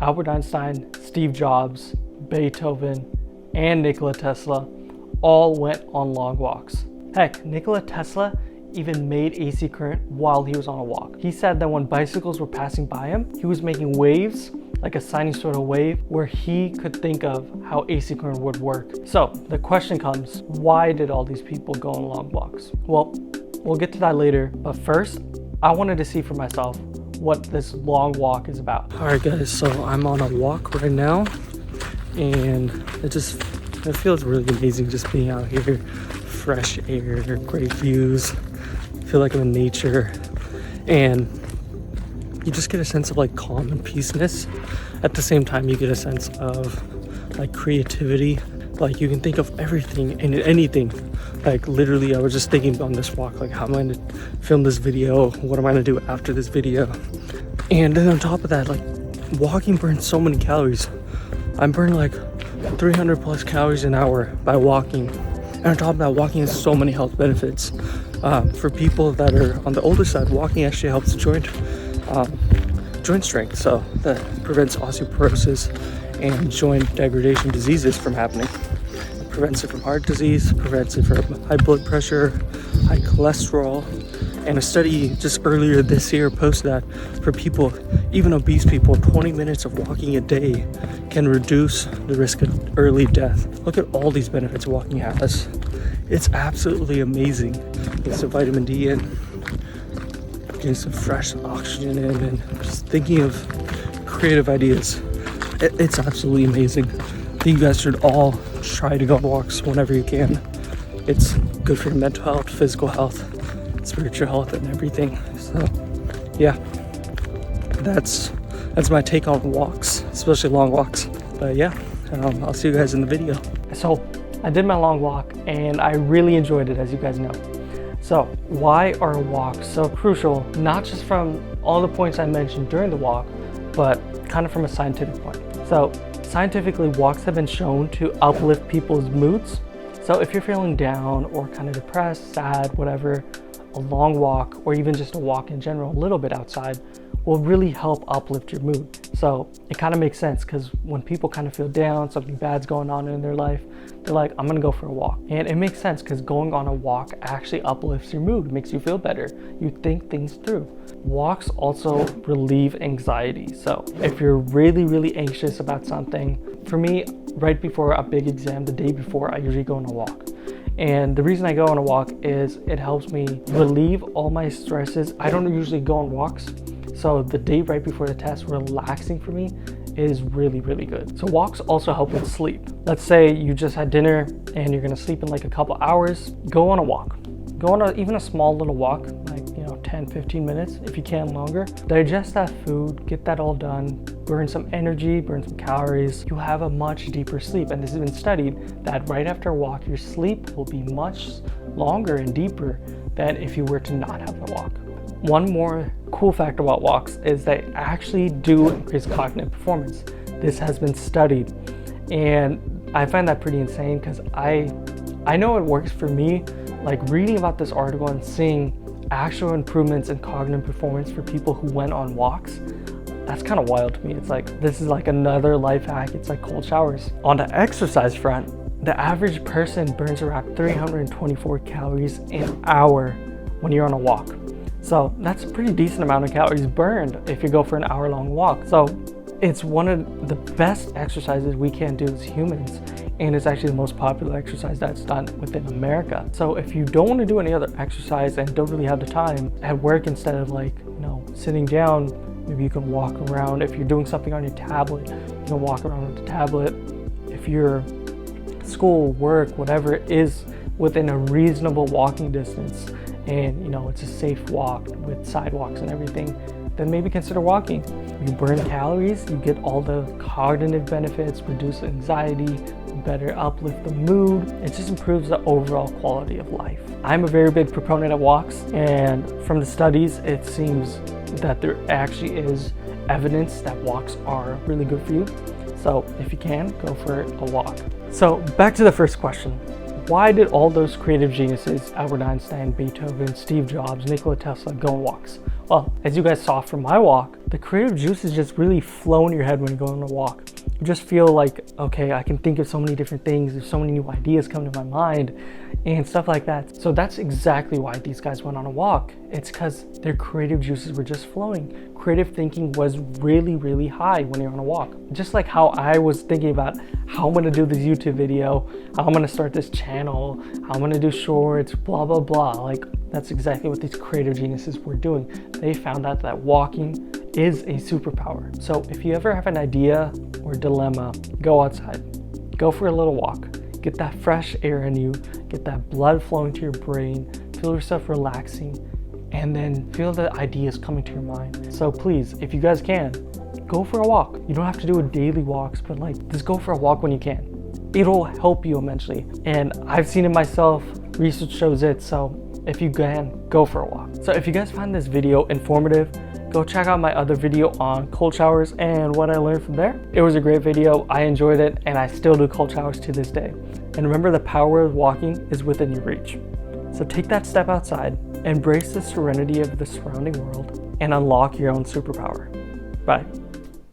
Albert Einstein, Steve Jobs, Beethoven, and Nikola Tesla all went on long walks. Heck, Nikola Tesla even made AC current while he was on a walk. He said that when bicycles were passing by him, he was making waves, like a sinusoidal wave, where he could think of how AC current would work. So the question comes, why did all these people go on long walks? Well, we'll get to that later, but first, I wanted to see for myself what this long walk is about. All right guys, so I'm on a walk right now, and it feels really amazing just being out here. Fresh air, great views, feel like I'm in nature, and you just get a sense of like calm and peaceness. At the same time, you get a sense of like creativity. Like you can think of everything and anything. Like literally, I was just thinking on this walk, like how am I gonna film this video? What am I gonna do after this video? And then on top of that, like walking burns so many calories. I'm burning like 300 plus calories an hour by walking. And on top of that, walking has so many health benefits. For people that are on the older side, walking actually helps joint strength. So that prevents osteoporosis and joint degradation diseases from happening. It prevents it from heart disease, prevents it from high blood pressure, high cholesterol. And a study just earlier this year posted that for people, even obese people, 20 minutes of walking a day can reduce the risk of early death. Look at all these benefits walking has. It's absolutely amazing. Get some vitamin D in, getting some fresh oxygen in, and just thinking of creative ideas. It's absolutely amazing. I think you guys should all try to go on walks whenever you can. It's good for your mental health, physical health, spiritual health, and everything. So yeah, that's my take on walks, especially long walks. But yeah, I'll see you guys in the video. So I did my long walk and I really enjoyed it, as you guys know. So why are walks so crucial? Not just from all the points I mentioned during the walk, but kind of from a scientific point. So scientifically, walks have been shown to uplift people's moods. So if you're feeling down or kind of depressed, sad, whatever, a long walk, or even just a walk in general, a little bit outside, will really help uplift your mood. So it kind of makes sense, because when people kind of feel down, something bad's going on in their life, they're like, I'm gonna go for a walk. And it makes sense, because going on a walk actually uplifts your mood, makes you feel better. You think things through. Walks also relieve anxiety. So if you're really, really anxious about something, for me, right before a big exam, the day before, I usually go on a walk. And the reason I go on a walk is it helps me relieve all my stresses. I don't usually go on walks, so the day right before the test, relaxing for me is really, really good. So walks also help with sleep. Let's say you just had dinner and you're gonna sleep in like a couple hours, go on a walk. Go on even a small little walk, like 10, 15 minutes, if you can longer. Digest that food, get that all done, burn some energy, burn some calories. You'll have a much deeper sleep. And this has been studied that right after a walk, your sleep will be much longer and deeper than if you were to not have a walk. One more cool fact about walks is they actually do increase cognitive performance. This has been studied. And I find that pretty insane, because I know it works for me. Like reading about this article and seeing actual improvements in cognitive performance for people who went on walks, that's kind of wild to me. It's like, this is like another life hack. It's like cold showers. On the exercise front, the average person burns around 324 calories an hour when you're on a walk. So that's a pretty decent amount of calories burned if you go for an hour-long walk. So it's one of the best exercises we can do as humans. And it's actually the most popular exercise that's done within America. So if you don't want to do any other exercise and don't really have the time at work, instead of sitting down, maybe you can walk around. If you're doing something on your tablet, you can walk around with the tablet. If you're school, work, whatever it is, within a reasonable walking distance, and it's a safe walk with sidewalks and everything, then maybe consider walking. You burn calories, you get all the cognitive benefits, reduce anxiety, better uplift the mood. It just improves the overall quality of life. I'm a very big proponent of walks, and from the studies, it seems that there actually is evidence that walks are really good for you. So if you can, go for a walk. So back to the first question. Why did all those creative geniuses, Albert Einstein, Beethoven, Steve Jobs, Nikola Tesla, go on walks? Well, as you guys saw from my walk, the creative juices just really flow in your head when you go on a walk. You just feel like, okay, I can think of so many different things. There's so many new ideas come to my mind and stuff like that. So that's exactly why these guys went on a walk. It's because their creative juices were just flowing. Creative thinking was really, really high when you're on a walk. Just like how I was thinking about how I'm gonna do this YouTube video, how I'm gonna start this channel, how I'm gonna do shorts, blah, blah, blah. Like, that's exactly what these creative geniuses were doing. They found out that walking is a superpower. So if you ever have an idea or dilemma, go outside, go for a little walk, get that fresh air in you, get that blood flowing to your brain, feel yourself relaxing, and then feel the ideas coming to your mind. So please, if you guys can, go for a walk. You don't have to do it daily walks, but like, just go for a walk when you can. It'll help you eventually. And I've seen it myself, research shows it, so if you can, go for a walk. So if you guys find this video informative, go check out my other video on cold showers and what I learned from there. It was a great video, I enjoyed it, and I still do cold showers to this day. And remember, the power of walking is within your reach. So take that step outside, embrace the serenity of the surrounding world, and unlock your own superpower. Bye.